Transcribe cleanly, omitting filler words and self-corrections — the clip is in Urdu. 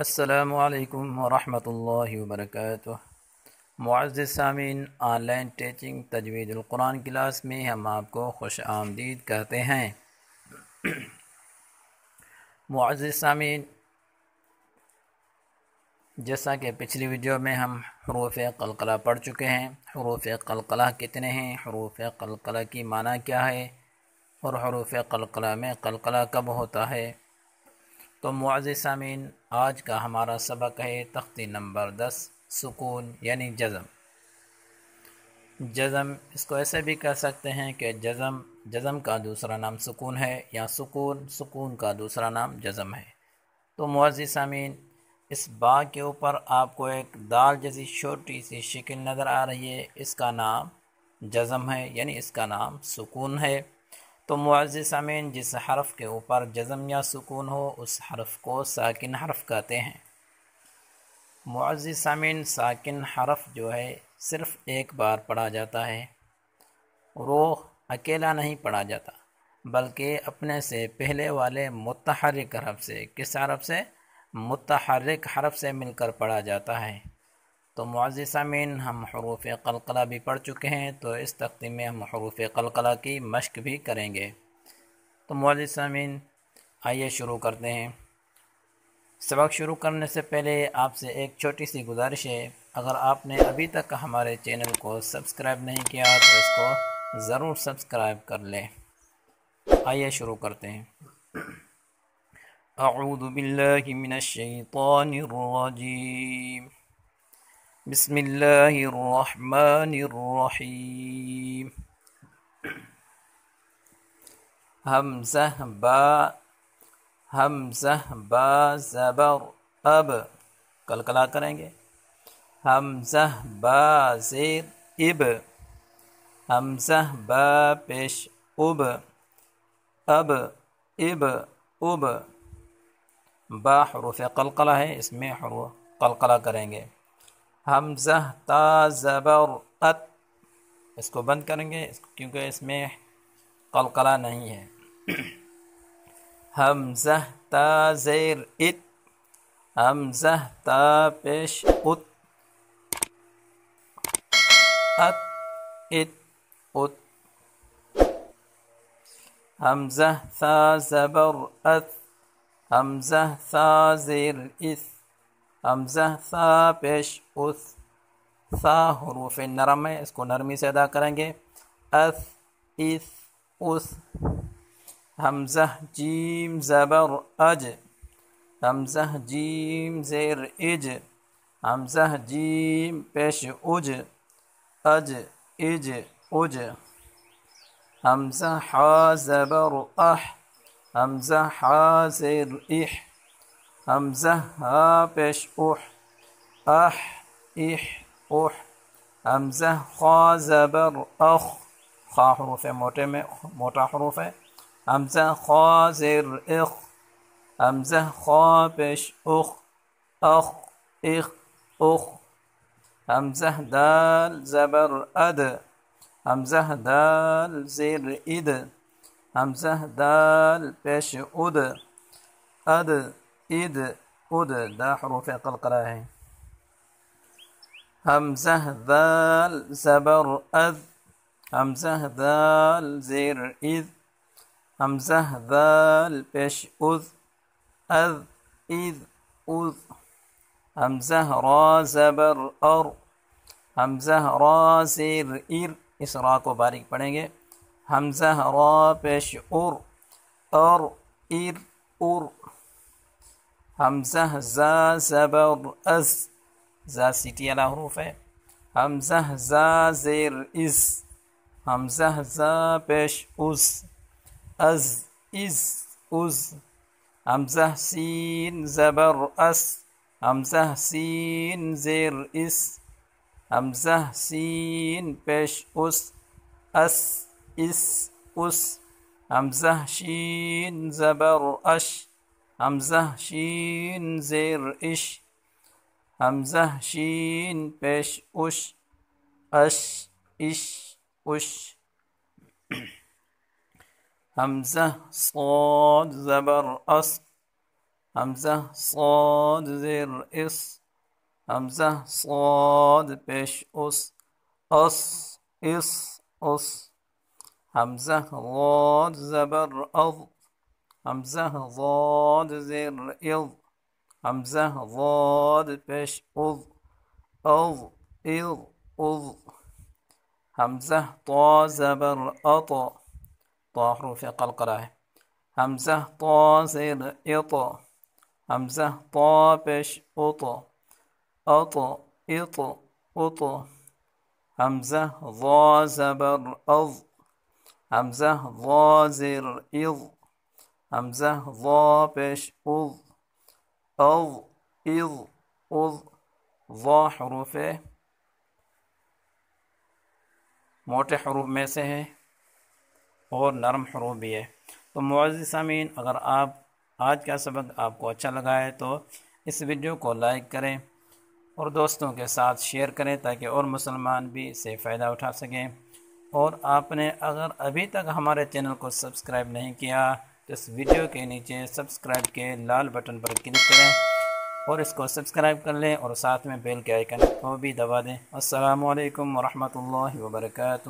السلام علیکم ورحمۃ اللہ وبرکاتہ۔ معزز سامعین، آن لائن ٹیچنگ تجوید القرآن کلاس میں ہم آپ کو خوش آمدید کہتے ہیں۔ معزز سامعین، جیسا کہ پچھلی ویڈیو میں ہم حروف قلقلہ پڑھ چکے ہیں۔ حروف قلقلہ کتنے ہیں، حروف قلقلہ کی معنی کیا ہے، اور حروف قلقلہ میں قلقلہ کب ہوتا ہے۔ تو معزز سامعین، آج کا ہمارا سبق ہے تختی نمبر 10، سکون یعنی جزم۔ جزم اس کو ایسے بھی کہہ سکتے ہیں کہ جزم کا دوسرا نام سکون ہے، یا سکون کا دوسرا نام جزم ہے۔ تو معزز سامعین، اس با کے اوپر آپ کو ایک دال جیسی چھوٹی سی شکل نظر آ رہی ہے، اس کا نام جزم ہے، یعنی اس کا نام سکون ہے۔ تو معزز سامعین، جس حرف کے اوپر جزم یا سکون ہو اس حرف کو ساکن حرف کہتے ہیں۔ معزز سامعین، ساکن حرف جو ہے صرف ایک بار پڑھا جاتا ہے، وہ اکیلا نہیں پڑھا جاتا بلکہ اپنے سے پہلے والے متحرک حرف سے، کس حرف سے؟ متحرک حرف سے مل کر پڑھا جاتا ہے۔ تو معزز سامعین، ہم حروف قلقلہ بھی پڑھ چکے ہیں، تو اس تختی میں ہم حروف قلقلہ کی مشق بھی کریں گے۔ تو معزز سامعین، آئیے شروع کرتے ہیں۔ سبق شروع کرنے سے پہلے آپ سے ایک چھوٹی سی گزارش ہے، اگر آپ نے ابھی تک ہمارے چینل کو سبسکرائب نہیں کیا تو اس کو ضرور سبسکرائب کر لیں۔ آئیے شروع کرتے ہیں۔ اعوذ باللہ من الشیطان الرجیم، بسم اللہ الرحمن الرحیم۔ حمزہ با زبر اب، قلقلہ کریں گے۔ حمزہ با زیر اب، حمزہ با پیش اب، اب اب اب۔ با حروف قلقلہ ہے، اس میں حروف قلقلہ کریں گے۔ حمزہ تا زبر ات، اس کو بند کریں گے کیونکہ اس میں قلقلہ نہیں ہے۔ حمزہ تا زیر ات، حمزہ تا پیش ات، ات ات ات۔ حمزہ ثا زبر ات، حمزہ ثا زیر اث، حمزہ ثا پیش اث۔ ثا حروف نرم ہے، اس کو نرمی سے ادا کریں گے۔ اث اث اث۔ حمزہ جیم زبر اج، حمزہ جیم زیر اج، حمزہ جیم پیش اج، اج اج اج۔ حمزہ حا زبر اح، حمزہ حا زیر اح، حمزہ ہا پیش اح، اح اح اح۔ حمزہ خا زبر اخ، خا حروف موٹا حروف ہے۔ حمزہ خا زیر اخ، حمزہ خا پیش اخ، اخ اخ اخ۔ حمزہ دال زبر اد، حمزہ دال زیر اد، حمزہ دال پیش اد، اد اد اد۔ دا حروف قلقلہ ہے۔ حمزہ دال زبر اد، حمزہ دال زیر اذ، حمزہ دال پیش اذ، اذ اذ اذ۔ حمزہ را زبر ار، حمزہ را زیر ار، اس را کو باریک پڑھیں گے۔ حمزہ را پیش ار، ار ار ار۔ حمزہ زا زبر از، زا سیٹی والا حروف ہے۔ حمزہ زا زیر از، حمزہ زا پیش از، از از از۔ حمزہ سین زبر اس، حمزہ سین زیر اس، حمزہ سین پیش اس، اس اس اس۔ حمزہ شین زبر اش، حمزہ شین زیر اش، حمزہ شین پیش اش، اش اش اش۔ حمزہ صاد زبر اس، حمزہ صاد زیر اس، حمزہ صاد پیش اس، اس اس، حمزہ غاد زبر اض، حمزہ غاد زیر اض، حمزہ غاد پیش اض، اض اض اض، حمزہ طا زبر اط، طا حروف قلقلہ ہے، حمزہ طا زیر اط، حمزہ طا پیش اط، اط اط اط، حمزہ ضا زبر اض، حمزہ ضا زیر اض، حمزہ ضا پیش اض، اض اض اض، ضا حروف موٹے حروف میں سے ہے اور نرم حروف بھی ہے۔ تو معزز سامعین، اگر آج کا سبق آپ کو اچھا لگا ہے تو اس ویڈیو کو لائک کریں اور دوستوں کے ساتھ شیئر کریں تاکہ اور مسلمان بھی اس سے فائدہ اٹھا سکیں۔ اور آپ نے اگر ابھی تک ہمارے چینل کو سبسکرائب نہیں کیا تو اس ویڈیو کے نیچے سبسکرائب کے لال بٹن پر کلک کریں اور اس کو سبسکرائب کر لیں اور ساتھ میں بیل کے آئیکن کو بھی دبا دیں۔ السلام علیکم ورحمۃ اللہ وبرکاتہ۔